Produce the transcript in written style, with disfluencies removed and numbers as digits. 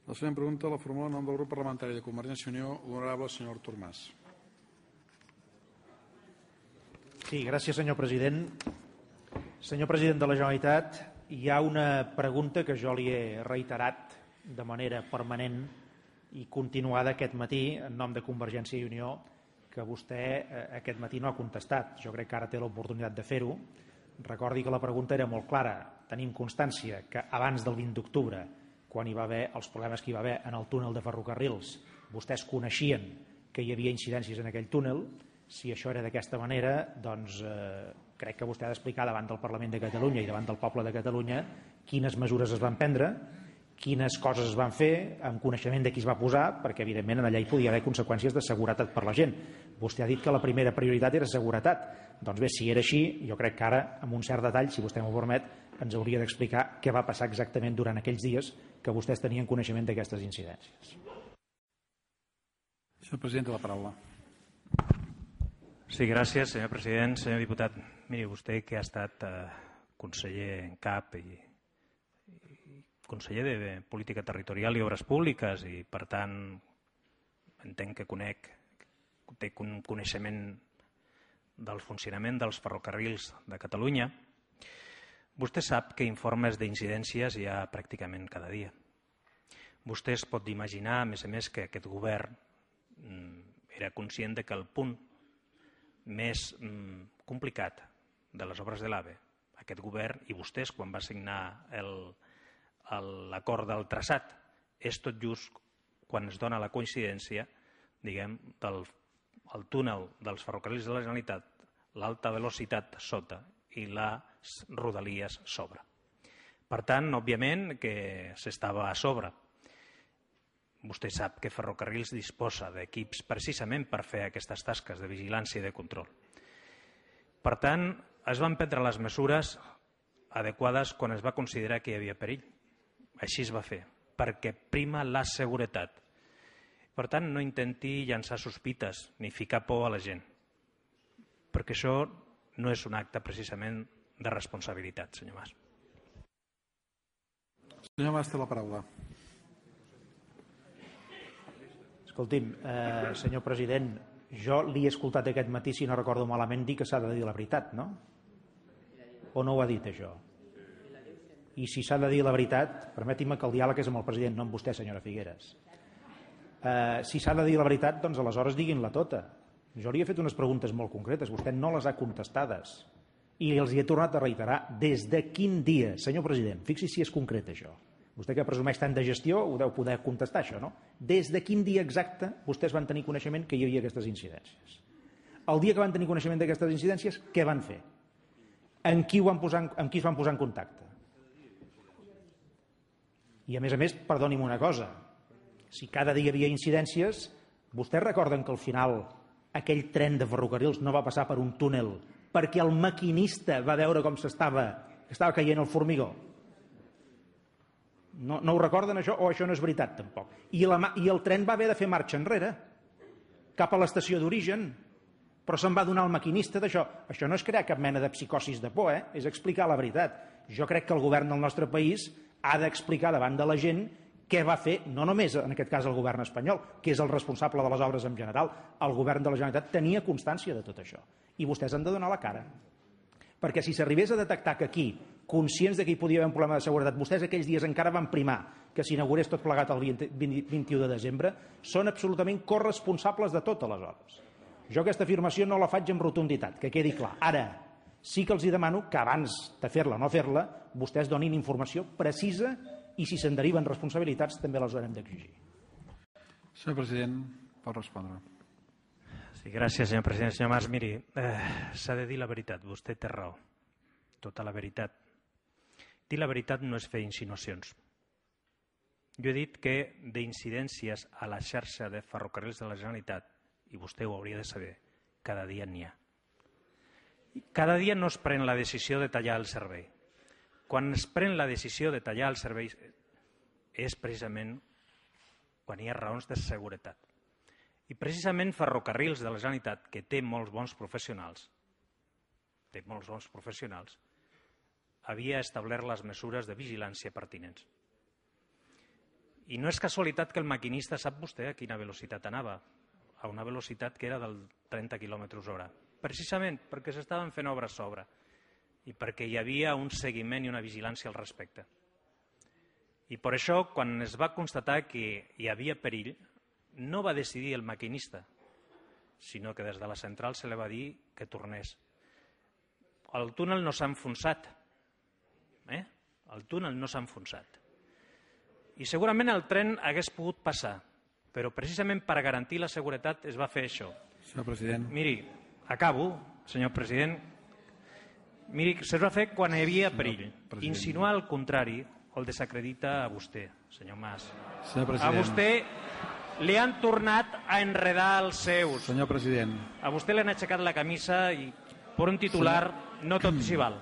La següent pregunta la formula en nom del grup parlamentari de Convergència i Unió, l'honorable senyor Artur Mas. Sí, gràcies, senyor president. Senyor president de la Generalitat, hi ha una pregunta que jo li he reiterat de manera permanent i continuada aquest matí en nom de Convergència i Unió, que vostè aquest matí no ha contestat. Jo crec que ara té l'oportunitat de fer-ho. Recordi que la pregunta era molt clara. Tenim constància que abans del 20 d'octubre, quan hi va haver els problemes que hi va haver en el túnel de ferrocarrils, vostès coneixien que hi havia incidències en aquell túnel. Si això era d'aquesta manera, doncs crec que vostè ha d'explicar davant del Parlament de Catalunya i davant del poble de Catalunya quines mesures es van prendre, quines coses es van fer, amb coneixement de qui es va posar, perquè evidentment allà hi podia haver conseqüències de seguretat per la gent. Vostè ha dit que la primera prioritat era seguretat. Doncs bé, si era així, jo crec que ara, amb un cert detall, si vostè m'ho permet, ens hauria d'explicar què va passar exactament durant aquells dies que vostès tenien coneixement d'aquestes incidències. Senyor president, té la paraula. Sí, gràcies, senyor president. Senyor diputat, miri, vostè que ha estat conseller en cap i conseller de Política Territorial i Obres Públiques i, per tant, entenc que té un coneixement del funcionament dels ferrocarrils de Catalunya. Vostè sap que informes d'incidències hi ha pràcticament cada dia. Vostè es pot imaginar, a més, que aquest govern era conscient que el punt més complicat de les obres de l'AVE, aquest govern i vostès, quan va signar l'acord del traçat, és tot just quan es dona la coincidència, diguem, del túnel dels ferrocarrils de la Generalitat, l'alta velocitat sota i les rodalies sobre. Per tant, òbviament, que s'estava a sobre. Vostè sap que Ferrocarrils disposa d'equips precisament per fer aquestes tasques de vigilància i de control. Per tant, es van prendre les mesures adequades quan es va considerar que hi havia perill. Així es va fer, perquè prima la seguretat. Per tant, no intenti llançar sospites ni ficar por a la gent, perquè això no és un acte precisament de responsabilitat, senyor Mas. Senyor Mas, té la paraula. Escolti'm, senyor president, jo li he escoltat aquest matí, si no recordo malament, dir que s'ha de dir la veritat, no? O no ho ha dit, això? I si s'ha de dir la veritat, permeti'm que el diàleg és amb el president, no amb vostè, senyora Figueres. Si s'ha de dir la veritat, doncs aleshores diguin-la tota. Jo li he fet unes preguntes molt concretes, vostè no les ha contestades. I els hi he tornat a reiterar. Des de quin dia, senyor president, fixi si és concret això. Vostè que presumeix tant de gestió ho deu poder contestar, això, no? Des de quin dia exacte vostès van tenir coneixement que hi havia aquestes incidències? El dia que van tenir coneixement d'aquestes incidències, què van fer? Amb qui es van posar en contacte? I a més, perdoni'm una cosa, si cada dia hi havia incidències, vostès recorden que al final aquell tren de ferrocarrils no va passar per un túnel perquè el maquinista va veure com estava caient el formigó? No ho recorden, això? O això no és veritat, tampoc? I el tren va haver de fer marxa enrere, cap a l'estació d'origen, però se'n va donar al maquinista d'això. Això no és crear cap mena de psicosis de por, és explicar la veritat. Jo crec que el govern del nostre país ha d'explicar davant de la gent què va fer, no només en aquest cas el govern espanyol, que és el responsable de les obres en general. El govern de la Generalitat tenia constància de tot això. I vostès han de donar la cara. Perquè si s'arribés a detectar que aquí, conscients que hi podia haver un problema de seguretat, vostès aquells dies encara van primar que s'inaugurés tot plegat el 21 de desembre, són absolutament corresponsables de tot, aleshores. Jo aquesta afirmació no la faig amb rotunditat, que quedi clar. Ara, sí que els demano que abans de fer-la o no fer-la, vostès donin informació precisa i si se'n deriven responsabilitats també les haurem d'exigir. Senyor president, pot respondre. Sí, gràcies, senyor president. Senyor Mas, miri, s'ha de dir la veritat. Vostè té raó. Tota la veritat. Dir la veritat no és fer insinuacions. Jo he dit que d'incidències a la xarxa de ferrocarrils de la Generalitat, i vostè ho hauria de saber, cada dia n'hi ha. Cada dia no es pren la decisió de tallar el servei. Quan es pren la decisió de tallar el servei és precisament quan hi ha raons de seguretat. I precisament Ferrocarrils de la Generalitat, que té molts bons professionals, havia establert les mesures de vigilància pertinents. I no és casualitat que el maquinista sap vostè a quina velocitat anava, a una velocitat que era del 30 km/h, precisament perquè s'estaven fent obres sobre i perquè hi havia un seguiment i una vigilància al respecte. I per això, quan es va constatar que hi havia perill, no va decidir el maquinista, sinó que des de la central se li va dir que tornés. El túnel no s'ha enfonsat. El túnel no s'ha enfonsat. I segurament el tren hagués pogut passar, però precisament per garantir la seguretat es va fer això. Senyor president. Miri, acabo, senyor president. Miri, es va fer quan hi havia perill. Insinuar el contrari el desacredita a vostè, senyor Mas. Senyor A president. vostè li han tornat a enredar els seus. Senyor president. A vostè li han aixecat la camisa i per un titular no tot s'hi val.